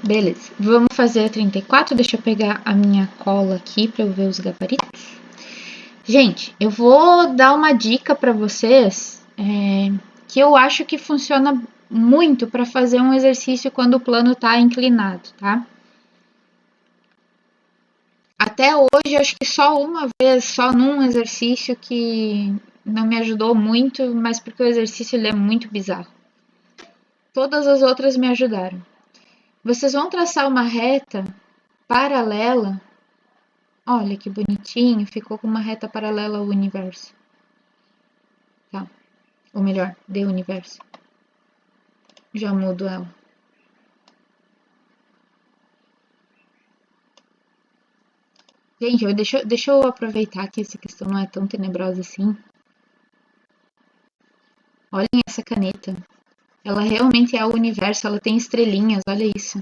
Beleza, vamos fazer a 34. Deixa eu pegar a minha cola aqui para eu ver os gabaritos. Gente, eu vou dar uma dica para vocês que eu acho que funciona muito para fazer um exercício quando o plano está inclinado, tá? Até hoje, acho que só uma vez, só num exercício que não me ajudou muito, mas porque o exercício ele é muito bizarro. Todas as outras me ajudaram. Vocês vão traçar uma reta paralela. Olha que bonitinho, ficou com uma reta paralela ao universo. Tá. Ou melhor, de universo. Já mudo ela. Gente, deixa eu aproveitar que essa questão não é tão tenebrosa assim. Olhem essa caneta. Ela realmente é o universo, ela tem estrelinhas, olha isso.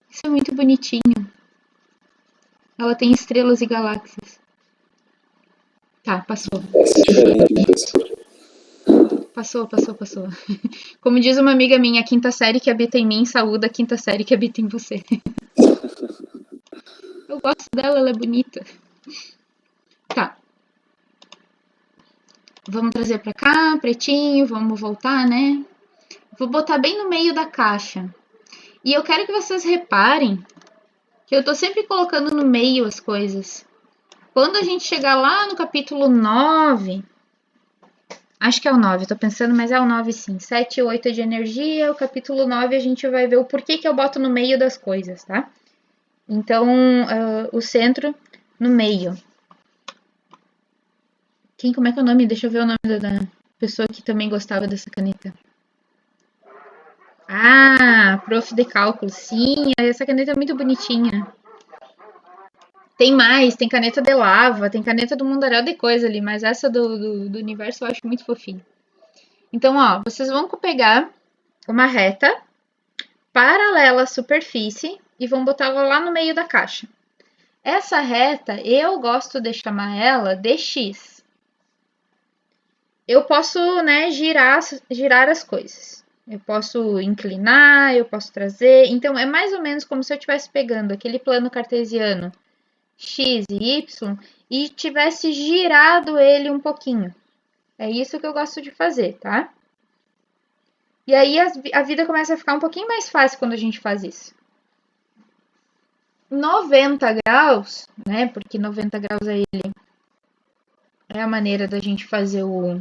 Isso é muito bonitinho. Ela tem estrelas e galáxias. Tá, passou. Essa é diferente, professor. Passou. Como diz uma amiga minha, a quinta série que habita em mim saúda a quinta série que habita em você. Eu gosto dela, ela é bonita. Tá. Vamos trazer pra cá, pretinho, vamos voltar, né? Vou botar bem no meio da caixa. E eu quero que vocês reparem que eu tô sempre colocando no meio as coisas. Quando a gente chegar lá no capítulo 9, acho que é o 9, tô pensando, mas é o 9 sim. 7 e 8 é de energia, o capítulo 9 a gente vai ver o porquê que eu boto no meio das coisas, tá? Então, o centro no meio. Como é que é o nome? Deixa eu ver o nome da pessoa que também gostava dessa caneta. Ah, Prof. de Cálculo. Sim, essa caneta é muito bonitinha. Tem mais, tem caneta de lava, tem caneta do mundaréu de coisa ali, mas essa do universo eu acho muito fofinha. Então, ó, vocês vão pegar uma reta paralela à superfície e vão botá-la lá no meio da caixa. Essa reta, eu gosto de chamar ela de X. Eu posso, né, girar as coisas. Eu posso inclinar, eu posso trazer. Então, é mais ou menos como se eu estivesse pegando aquele plano cartesiano X e Y e tivesse girado ele um pouquinho. É isso que eu gosto de fazer, tá? E aí a vida começa a ficar um pouquinho mais fácil quando a gente faz isso. 90 graus, né? Porque 90 graus é a maneira da gente fazer o...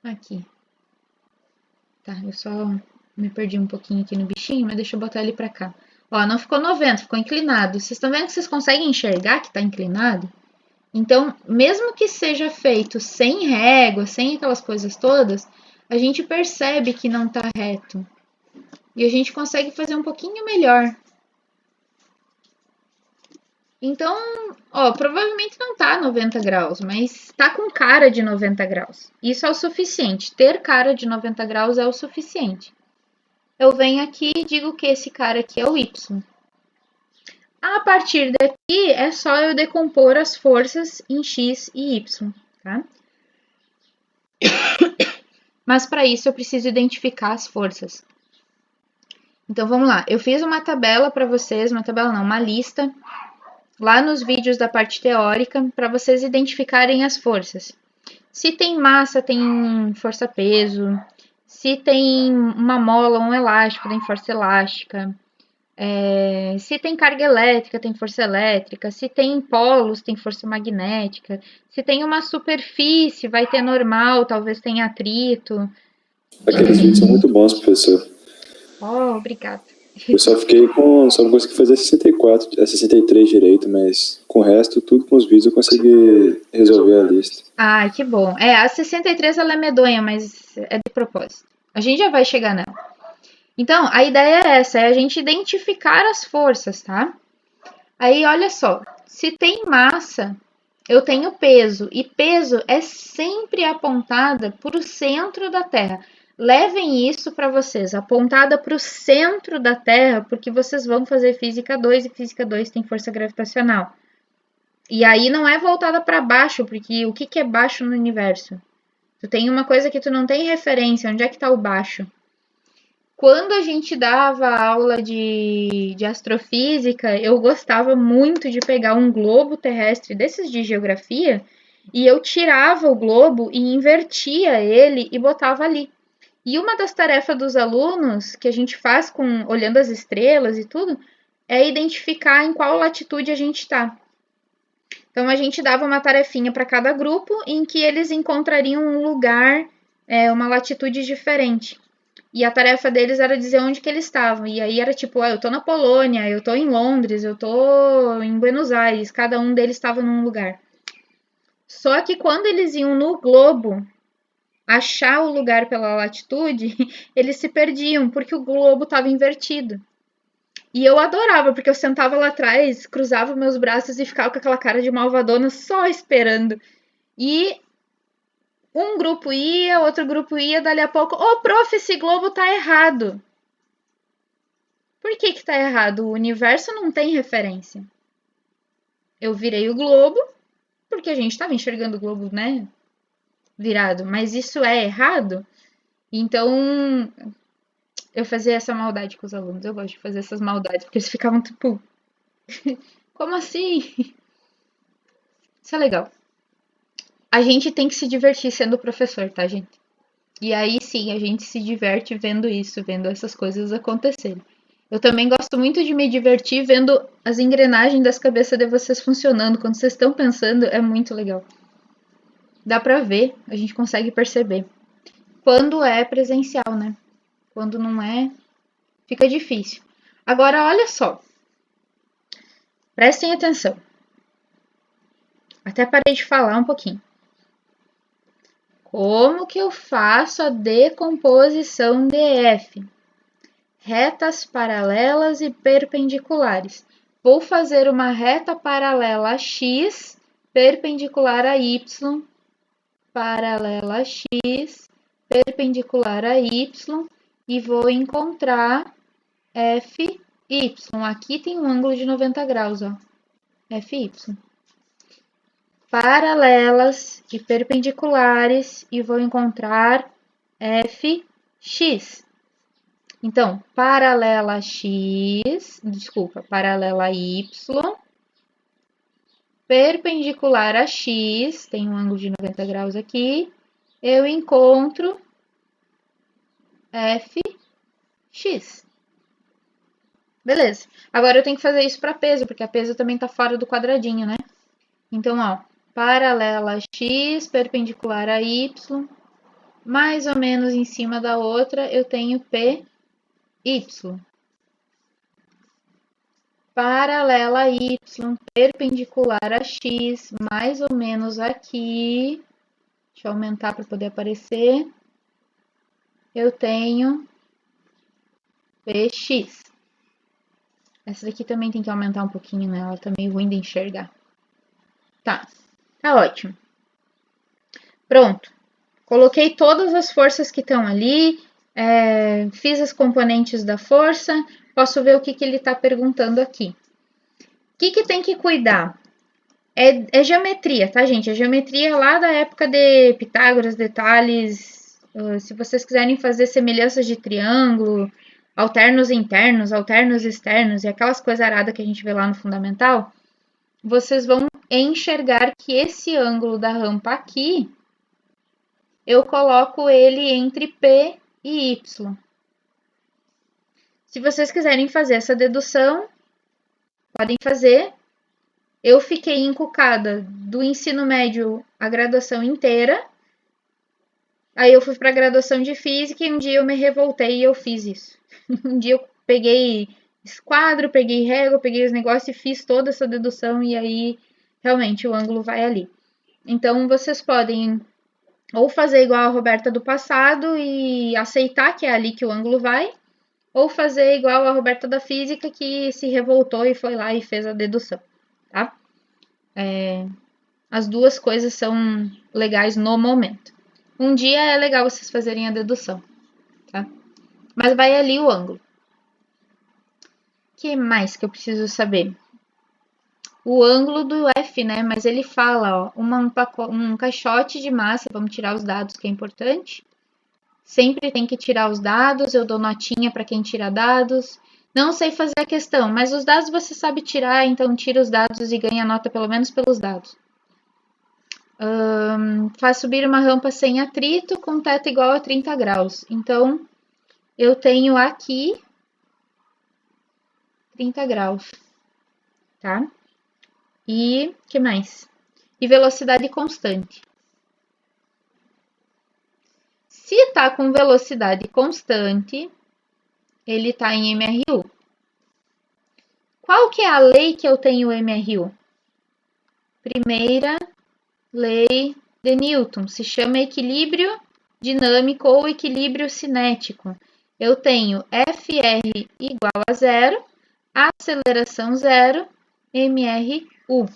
Aqui. Tá, eu só me perdi um pouquinho aqui no bichinho, mas deixa eu botar ele pra cá. Ó, não ficou 90, ficou inclinado. Vocês estão vendo que vocês conseguem enxergar que tá inclinado? Então, mesmo que seja feito sem régua, sem aquelas coisas todas, a gente percebe que não tá reto. E a gente consegue fazer um pouquinho melhor. Então, ó, provavelmente não tá 90 graus, mas tá com cara de 90 graus. Isso é o suficiente. Ter cara de 90 graus é o suficiente. Eu venho aqui e digo que esse cara aqui é o Y. A partir daqui, é só eu decompor as forças em X e Y, tá? Mas para isso eu preciso identificar as forças. Então vamos lá. Eu fiz uma tabela para vocês, uma lista lá nos vídeos da parte teórica para vocês identificarem as forças. Se tem massa, tem força-peso. Se tem uma mola, um elástico, tem força elástica. Se tem carga elétrica, tem força elétrica. Se tem polos, tem força magnética. Se tem uma superfície, vai ter normal, talvez tenha atrito. Aqueles vídeos são muito bons, professor. Oh, obrigada. Eu só não consegui fazer 64, 63 direito, mas com o resto, tudo com os vídeos eu consegui resolver a lista. Ah, que bom. A 63 ela é medonha, mas é de propósito. A gente já vai chegar nela. Então, a ideia é essa, é a gente identificar as forças, tá? Aí, olha só, se tem massa, eu tenho peso, e peso é sempre apontada para o centro da Terra. Levem isso para vocês, apontada para o centro da Terra, porque vocês vão fazer Física 2 e Física 2 tem força gravitacional. E aí não é voltada para baixo, porque o que é baixo no universo? Tu tem uma coisa que tu não tem referência, onde é que está o baixo? Quando a gente dava aula de astrofísica, eu gostava muito de pegar um globo terrestre desses de geografia e eu tirava o globo e invertia ele e botava ali. E uma das tarefas dos alunos que a gente faz com olhando as estrelas e tudo é identificar em qual latitude a gente está. Então a gente dava uma tarefinha para cada grupo em que eles encontrariam um lugar, uma latitude diferente. E a tarefa deles era dizer onde que eles estavam. E aí era tipo, eu tô na Polônia, eu tô em Londres, eu tô em Buenos Aires, cada um deles estava num lugar. Só que quando eles iam no globo achar o lugar pela latitude, eles se perdiam, porque o globo estava invertido. E eu adorava, porque eu sentava lá atrás, cruzava meus braços e ficava com aquela cara de malvadona só esperando. E um grupo ia, outro grupo ia, dali a pouco, prof, esse globo tá errado. Por que tá errado? O universo não tem referência. Eu virei o globo, porque a gente estava enxergando o globo, né? Virado. Mas isso é errado? Então, eu fazia essa maldade com os alunos. Eu gosto de fazer essas maldades, porque eles ficavam tipo, como assim? Isso é legal. A gente tem que se divertir sendo professor, tá, gente? E aí sim, a gente se diverte vendo isso, vendo essas coisas acontecerem. Eu também gosto muito de me divertir vendo as engrenagens das cabeças de vocês funcionando. Quando vocês estão pensando, é muito legal. Dá pra ver, a gente consegue perceber. Quando é presencial, né? Quando não é, fica difícil. Agora, olha só. Prestem atenção. Até parei de falar um pouquinho. Como que eu faço a decomposição de F? Retas paralelas e perpendiculares. Vou fazer uma reta paralela a x, perpendicular a y, paralela a x, perpendicular a y, e vou encontrar FY. Aqui tem um ângulo de 90 graus, ó. FY. Paralelas e perpendiculares, e vou encontrar FX. Então, paralela x, desculpa, paralela y, perpendicular a x, tem um ângulo de 90 graus aqui, eu encontro fx. Beleza. Agora eu tenho que fazer isso para peso, porque a peso também está fora do quadradinho, né? Então, ó, paralela a x, perpendicular a y, mais ou menos em cima da outra, eu tenho py. Paralela a y, perpendicular a x, mais ou menos aqui. Deixa eu aumentar para poder aparecer. Eu tenho px. Essa daqui também tem que aumentar um pouquinho, né? Ela tá meio ruim de enxergar. Tá ótimo. Pronto. Coloquei todas as forças que estão ali, fiz as componentes da força, posso ver o que ele está perguntando aqui. O que tem que cuidar? É geometria, tá, gente? É geometria lá da época de Pitágoras, de Tales. Se vocês quiserem fazer semelhanças de triângulo, alternos internos, alternos externos e aquelas coisas aradas que a gente vê lá no fundamental, vocês vão enxergar que esse ângulo da rampa aqui, eu coloco ele entre P e Y. Se vocês quiserem fazer essa dedução, podem fazer. Eu fiquei encucada do ensino médio a graduação inteira. Aí eu fui para a graduação de física e um dia eu me revoltei e eu fiz isso. Um dia eu peguei esquadro, peguei régua, peguei os negócios e fiz toda essa dedução e aí realmente o ângulo vai ali. Então vocês podem ou fazer igual a Roberta do passado e aceitar que é ali que o ângulo vai, ou fazer igual a Roberta da física que se revoltou e foi lá e fez a dedução, tá? As duas coisas são legais no momento. Um dia é legal vocês fazerem a dedução, tá? Mas vai ali o ângulo. O que mais que eu preciso saber? O ângulo do F, né? Mas ele fala, ó, um caixote de massa, vamos tirar os dados que é importante, sempre tem que tirar os dados, eu dou notinha para quem tira dados. Não sei fazer a questão, mas os dados você sabe tirar, então tira os dados e ganha nota pelo menos pelos dados. Faz subir uma rampa sem atrito com teto igual a 30 graus. Então, eu tenho aqui 30 graus, tá? E que mais? E velocidade constante. Se tá com velocidade constante, ele tá em MRU. Qual que é a lei que eu tenho MRU? Primeira lei de Newton, se chama equilíbrio dinâmico ou equilíbrio cinético. Eu tenho Fr igual a zero, aceleração zero, MRU.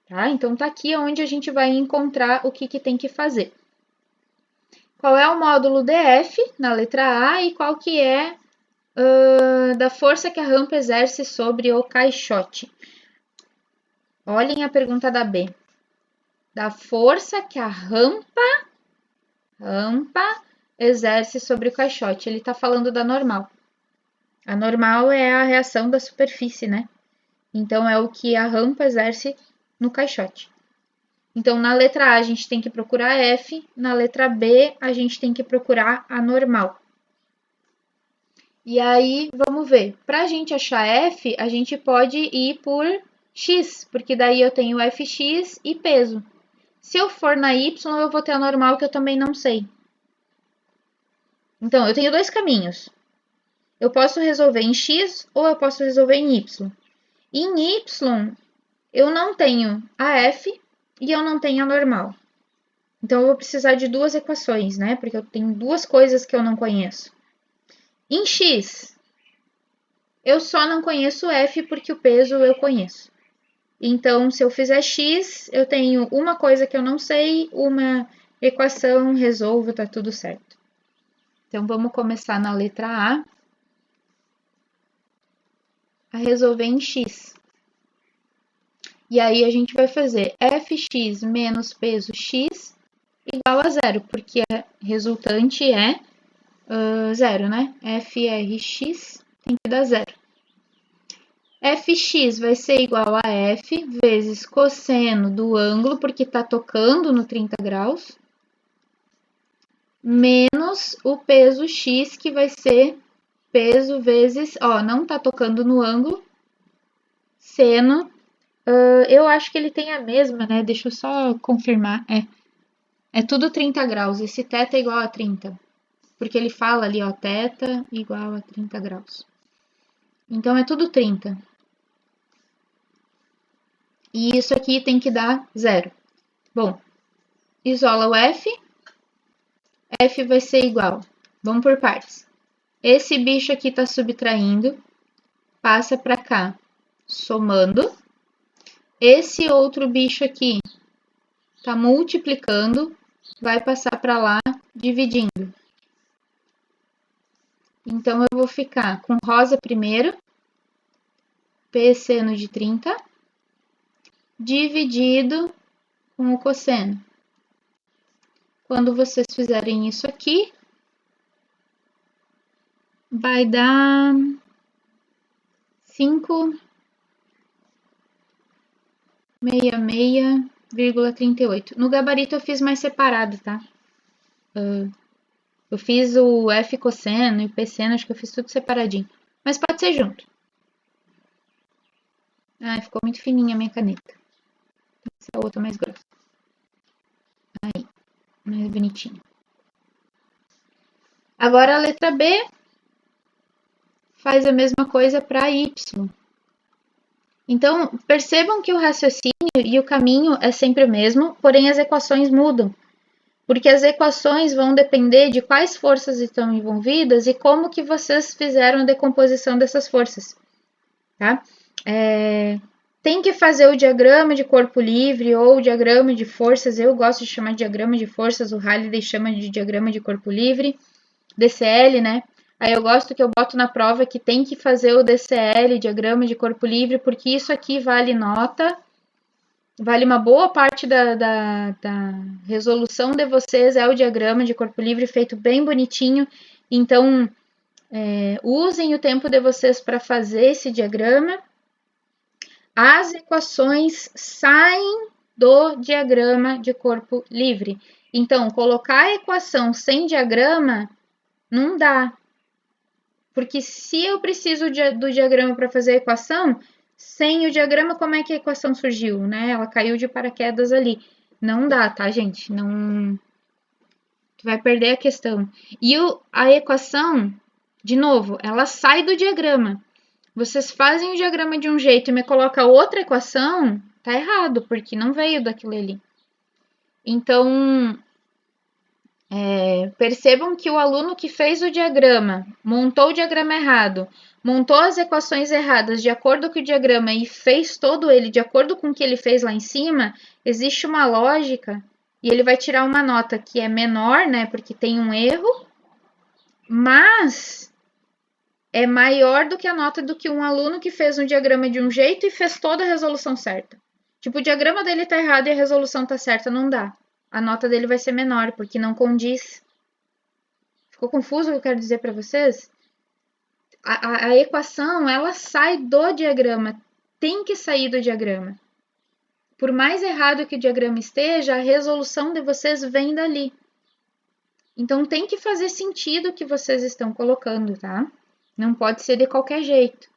Tá? Então, tá aqui onde a gente vai encontrar o que tem que fazer. Qual é o módulo DF na letra A e qual que é da força que a rampa exerce sobre o caixote? Olhem a pergunta da B. Da força que a rampa exerce sobre o caixote. Ele está falando da normal. A normal é a reação da superfície, né? Então, é o que a rampa exerce no caixote. Então, na letra A, a gente tem que procurar F, na letra B, a gente tem que procurar a normal. E aí, vamos ver. Para a gente achar F, a gente pode ir por X, porque daí eu tenho Fx e peso. Se eu for na Y, eu vou ter a normal, que eu também não sei. Então, eu tenho dois caminhos. Eu posso resolver em X ou eu posso resolver em Y. Em Y, eu não tenho a F e eu não tenho a normal. Então, eu vou precisar de duas equações, né? Porque eu tenho duas coisas que eu não conheço. Em X, eu só não conheço F porque o peso eu conheço. Então, se eu fizer X, eu tenho uma coisa que eu não sei, uma equação, resolvo, tá tudo certo. Então, vamos começar na letra A resolver em X. E aí, a gente vai fazer Fx menos peso X igual a zero, porque a resultante é zero, né? Frx tem que dar zero. Fx vai ser igual a F vezes cosseno do ângulo, porque está tocando no 30 graus, menos o peso X, que vai ser peso vezes, não está tocando no ângulo, seno, eu acho que ele tem a mesma, né? Deixa eu só confirmar, é tudo 30 graus, esse θ é igual a 30, porque ele fala ali, θ igual a 30 graus. Então, é tudo 30. E isso aqui tem que dar zero. Bom, isola o F. F vai ser igual. Vamos por partes. Esse bicho aqui está subtraindo. Passa para cá, somando. Esse outro bicho aqui está multiplicando. Vai passar para lá, dividindo. Então, eu vou ficar com rosa primeiro. P seno de 30. Dividido com o cosseno. Quando vocês fizerem isso aqui, vai dar 566,38. No gabarito eu fiz mais separado, tá? Eu fiz o F cosseno e o P seno, acho que eu fiz tudo separadinho. Mas pode ser junto. Ficou muito fininha a minha caneta. Tem que ser a outra mais grossa. Aí, mais bonitinho. Agora a letra B faz a mesma coisa para Y. Então, percebam que o raciocínio e o caminho é sempre o mesmo, porém as equações mudam. Porque as equações vão depender de quais forças estão envolvidas e como que vocês fizeram a decomposição dessas forças. Tá? Tem que fazer o diagrama de corpo livre ou o diagrama de forças. Eu gosto de chamar de diagrama de forças, o Halliday chama de diagrama de corpo livre, DCL, né? Aí eu gosto que eu boto na prova que tem que fazer o DCL, diagrama de corpo livre, porque isso aqui vale nota vale uma boa parte da resolução de vocês é o diagrama de corpo livre feito bem bonitinho. Então, usem o tempo de vocês para fazer esse diagrama. As equações saem do diagrama de corpo livre. Então, colocar a equação sem diagrama não dá. Porque se eu preciso do diagrama para fazer a equação, sem o diagrama, como é que a equação surgiu, né? Ela caiu de paraquedas ali. Não dá, tá, gente? Não. Tu vai perder a questão. E a equação, de novo, ela sai do diagrama. Vocês fazem o diagrama de um jeito e me coloca outra equação, tá errado, porque não veio daquilo ali. Então, percebam que o aluno que fez o diagrama, montou o diagrama errado, montou as equações erradas de acordo com o diagrama e fez todo ele de acordo com o que ele fez lá em cima, existe uma lógica e ele vai tirar uma nota que é menor, né, porque tem um erro, mas é maior do que a nota do que um aluno que fez um diagrama de um jeito e fez toda a resolução certa. Tipo, o diagrama dele tá errado e a resolução tá certa, não dá. A nota dele vai ser menor, porque não condiz. Ficou confuso o que eu quero dizer para vocês? A equação, ela sai do diagrama. Tem que sair do diagrama. Por mais errado que o diagrama esteja, a resolução de vocês vem dali. Então, tem que fazer sentido o que vocês estão colocando, tá? Não pode ser de qualquer jeito.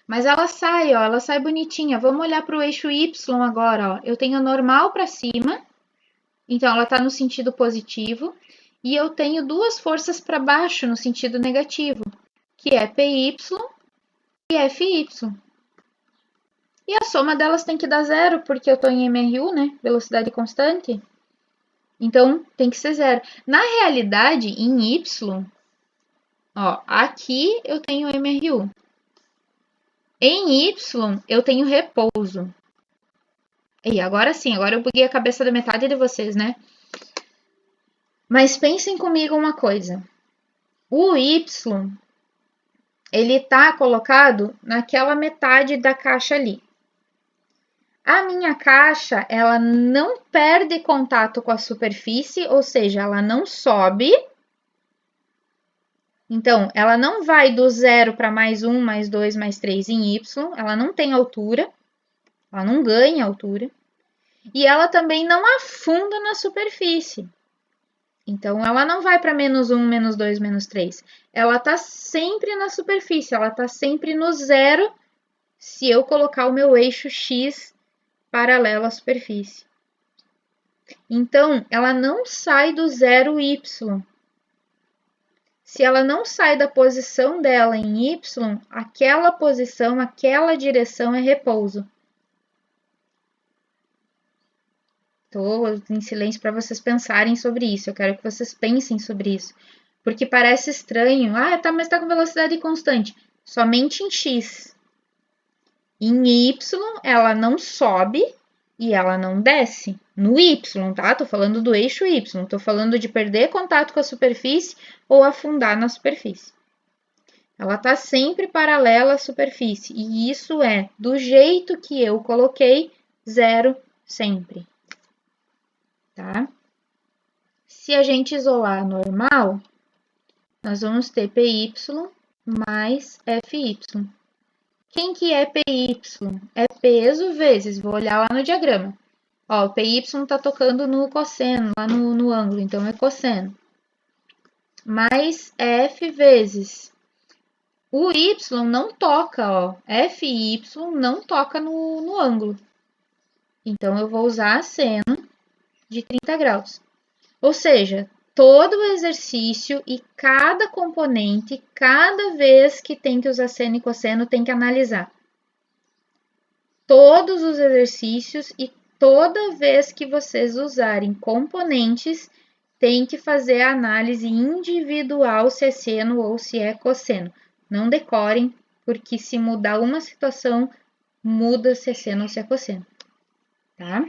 Mas ela sai, ó, ela sai bonitinha. Vamos olhar para o eixo Y agora, ó. Eu tenho normal para cima, então ela está no sentido positivo. E eu tenho duas forças para baixo no sentido negativo, que é PY e FY. E a soma delas tem que dar zero, porque eu estou em MRU, né? Velocidade constante. Então, tem que ser zero. Na realidade, em Y, ó, aqui eu tenho MRU. Em Y, eu tenho repouso. E agora sim, agora eu buguei a cabeça da metade de vocês, né? Mas pensem comigo uma coisa. O Y, ele tá colocado naquela metade da caixa ali. A minha caixa, ela não perde contato com a superfície, ou seja, ela não sobe. Então, ela não vai do 0 para mais 1, mais 2, mais 3 em Y, ela não tem altura, ela não ganha altura. E ela também não afunda na superfície. Então, ela não vai para menos 1, menos 2, menos 3. Ela está sempre na superfície, ela está sempre no zero se eu colocar o meu eixo X paralelo à superfície. Então, ela não sai do zero Y. Se ela não sai da posição dela em Y, aquela posição, aquela direção é repouso. Estou em silêncio para vocês pensarem sobre isso. Eu quero que vocês pensem sobre isso. Porque parece estranho. Ah, tá, mas tá com velocidade constante. Somente em X. Em Y, ela não sobe e ela não desce. No Y, tá? Tô falando do eixo Y. Tô falando de perder contato com a superfície ou afundar na superfície. Ela tá sempre paralela à superfície. E isso é, do jeito que eu coloquei, zero sempre. Tá? Se a gente isolar normal, nós vamos ter PY mais FY. Quem que é PY? É peso vezes, vou olhar lá no diagrama. Ó, o PY está tocando no cosseno, lá no ângulo, então é cosseno. Mais F vezes. O Y não toca, ó. F e Y não toca no ângulo. Então, eu vou usar seno de 30 graus. Ou seja, todo o exercício e cada componente, cada vez que tem que usar seno e cosseno, tem que analisar. Todos os exercícios e toda vez que vocês usarem componentes, tem que fazer a análise individual se é seno ou se é cosseno. Não decorem, porque se mudar uma situação, muda se é seno ou se é cosseno. Tá?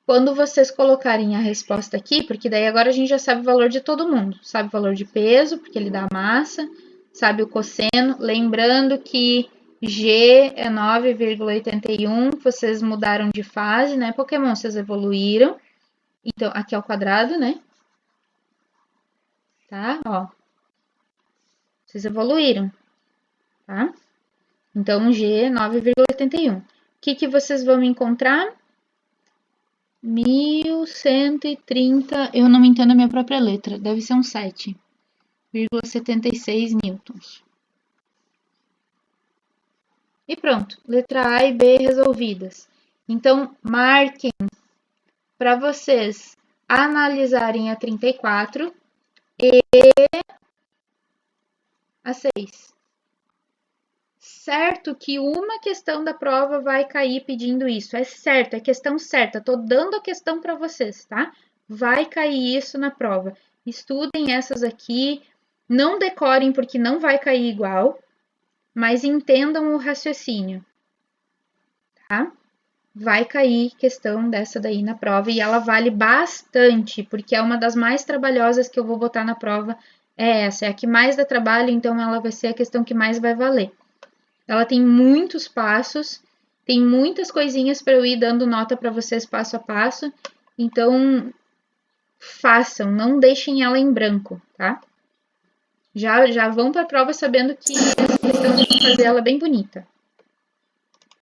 Quando vocês colocarem a resposta aqui, porque daí agora a gente já sabe o valor de todo mundo. Sabe o valor de peso, porque ele dá massa, sabe o cosseno. Lembrando que G é 9,81. Vocês mudaram de fase, né, Pokémon? Vocês evoluíram. Então, aqui é o quadrado, né? Tá? Ó. Vocês evoluíram, tá? Então, G é 9,81. O que vocês vão encontrar? 1130. Eu não me entendo a minha própria letra. Deve ser um 7,76 newtons. E pronto. Letra A e B resolvidas. Então, marquem para vocês analisarem a 34 e a 6. Certo que uma questão da prova vai cair pedindo isso. É certo, é questão certa. Tô dando a questão para vocês, tá? Vai cair isso na prova. Estudem essas aqui. Não decorem porque não vai cair igual, mas entendam o raciocínio, tá? Vai cair questão dessa daí na prova e ela vale bastante, porque é uma das mais trabalhosas que eu vou botar na prova. É essa, é a que mais dá trabalho, então ela vai ser a questão que mais vai valer. Ela tem muitos passos, tem muitas coisinhas para eu ir dando nota para vocês passo a passo. Então, façam, não deixem ela em branco, tá? Já vão para a prova sabendo que essa questão tem que fazer ela bem bonita.